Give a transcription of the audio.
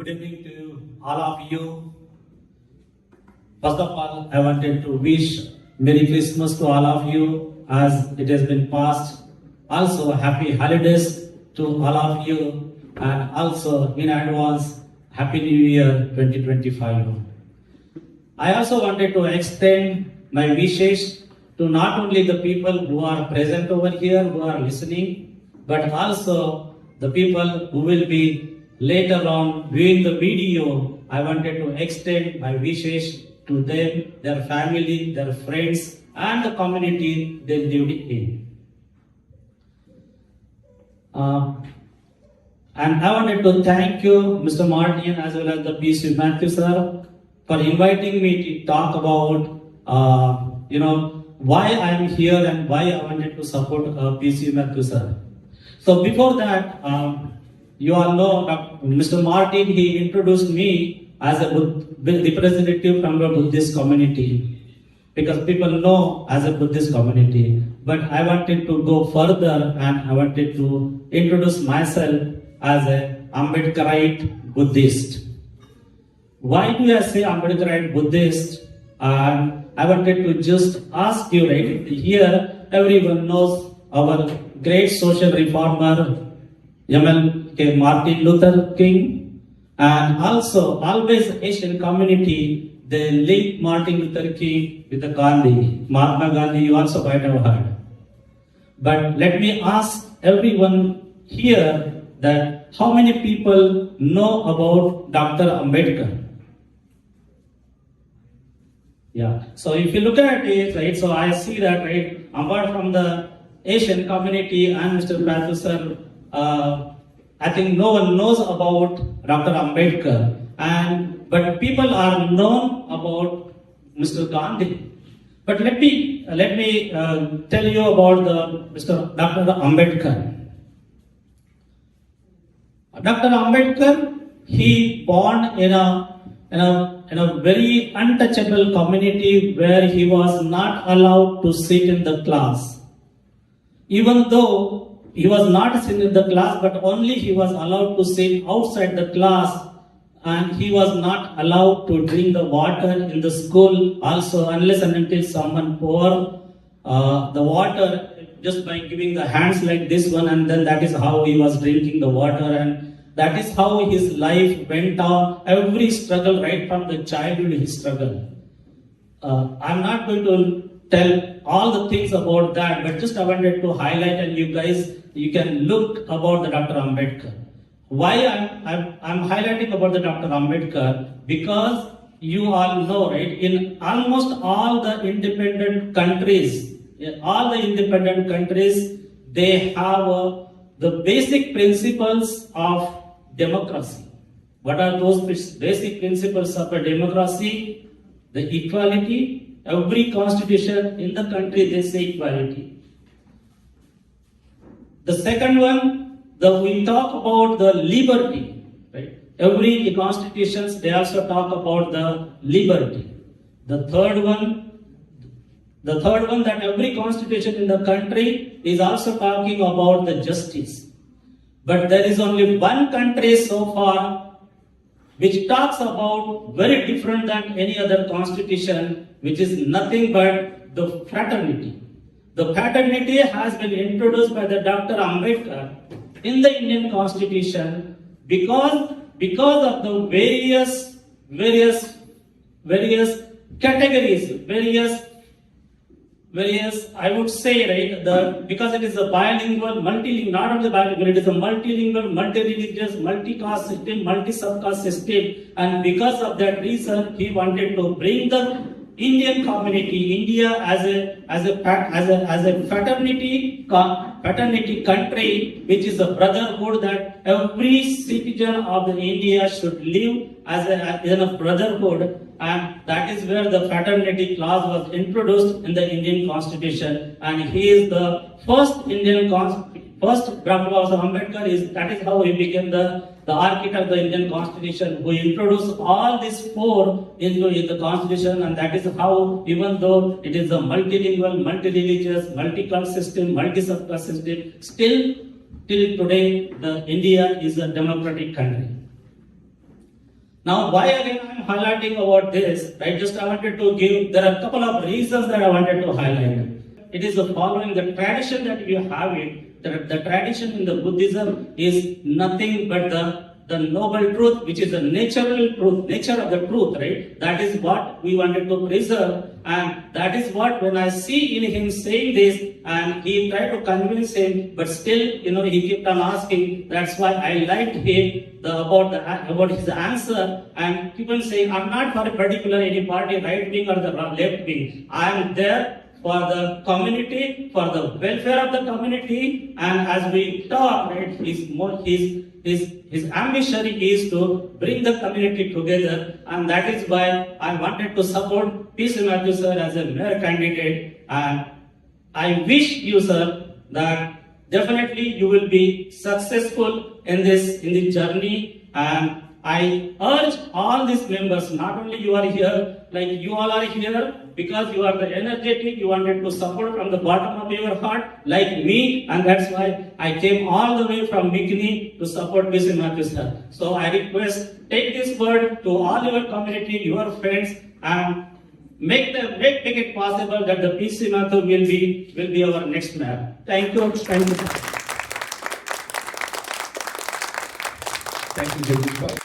Good evening to all of you. First of all, I wanted to wish Merry Christmas to all of you as it has been passed. Also, Happy Holidays to all of you, and also in advance, Happy New Year 2025. I also wanted to extend my wishes to not only the people who are present over here, who are listening, but also the people who will be later on viewing the video. I wanted to extend my wishes to them, their family, their friends, and the community they lived in. And I wanted to thank you, Mr. Martin, as well as the PC Mathew sir, for inviting me to talk about, why I am here and why I wanted to support PC Mathew sir. So before that, you all know Mr. Martin, he introduced me as a representative from the Buddhist community, because people know as a Buddhist community. But I wanted to go further and I wanted to introduce myself as a Ambedkarite Buddhist. Why do I say Ambedkarite Buddhist? And I wanted to just ask you, right here, everyone knows our great social reformer, Martin Luther King, and also always Asian community, they link Martin Luther King with the Gandhi. Mahatma Gandhi, you also might have heard. But let me ask everyone here that how many people know about Dr. Ambedkar? Yeah, so if you look at it, right, so I see that, right, apart from the Asian community and Mr. Mathew sir, I think no one knows about Dr. Ambedkar, but people are known about Mr. Gandhi. But let me tell you about Dr. Ambedkar. Dr. Ambedkar, he born in a very untouchable community where he was not allowed to sit in the class. Even though he was not sitting in the class, but only he was allowed to sit outside the class, and he was not allowed to drink the water in the school also, unless and until someone pour the water just by giving the hands like this one, and then that is how he was drinking the water, and that is how his life went on. Every struggle, right from the childhood, he struggled. I'm not going to tell all the things about that, but just I wanted to highlight, and you can look about the Dr. Ambedkar. Why I'm highlighting about the Dr. Ambedkar? Because you all know, right, in almost all the independent countries, they have the basic principles of democracy. What are those basic principles of a democracy? The equality. Every constitution in the country, they say equality. The second one, we talk about the liberty, right? Every constitutions, they also talk about the liberty. The third one that every constitution in the country is also talking about the justice. But there is only one country so far which talks about very different than any other constitution, which is nothing but the fraternity. The fraternity has been introduced by the Dr. Ambedkar in the Indian Constitution because of the various categories, I would say, right, because it is a bilingual, multilingual, not only bilingual, it is a multilingual, multi-religious, multi-caste system, multi-subcaste system, and because of that reason, he wanted to bring the Indian community, India as a fraternity country, which is a brotherhood that every citizen of the India should live in a brotherhood. And that is where the fraternity clause was introduced in the Indian Constitution, and he is the first Dr. Ambedkar that is how he became the architect of the Indian Constitution, who introduced all these four into the Constitution, and that is how, even though it is a multilingual, multi-religious, multi-caste system, multi-subcaste system, still till today, India is a democratic country. Now, why again I am highlighting about this, right? Just I wanted to give, there are a couple of reasons that I wanted to highlight. It is the following, the tradition that you have it, the tradition in the Buddhism is nothing but the noble truth, which is the natural truth, nature of the truth, right? That is what we wanted to preserve, and that is what when I see in him saying this, and he tried to convince him, but still, he kept on asking. That's why I liked him about his answer, and people saying, I'm not for a particular any party, right wing or the left wing. I am there for the community, for the welfare of the community, and as we talk, right, his ambition is to bring the community together, and that is why I wanted to support P.C. Mathew sir as a mayor candidate, and I wish you, sir, that definitely you will be successful in this journey, and I urge all these members, not only you are here, like you all are here because you are the energetic, you wanted to support from the bottom of your heart, like me, and that's why I came all the way from Mikini to support P.C. Mathew sir. So I request, take this word to all your community, your friends, and make it possible that the P.C. Mathew will be our next mayor. Thank you. Thank you, Jagadish.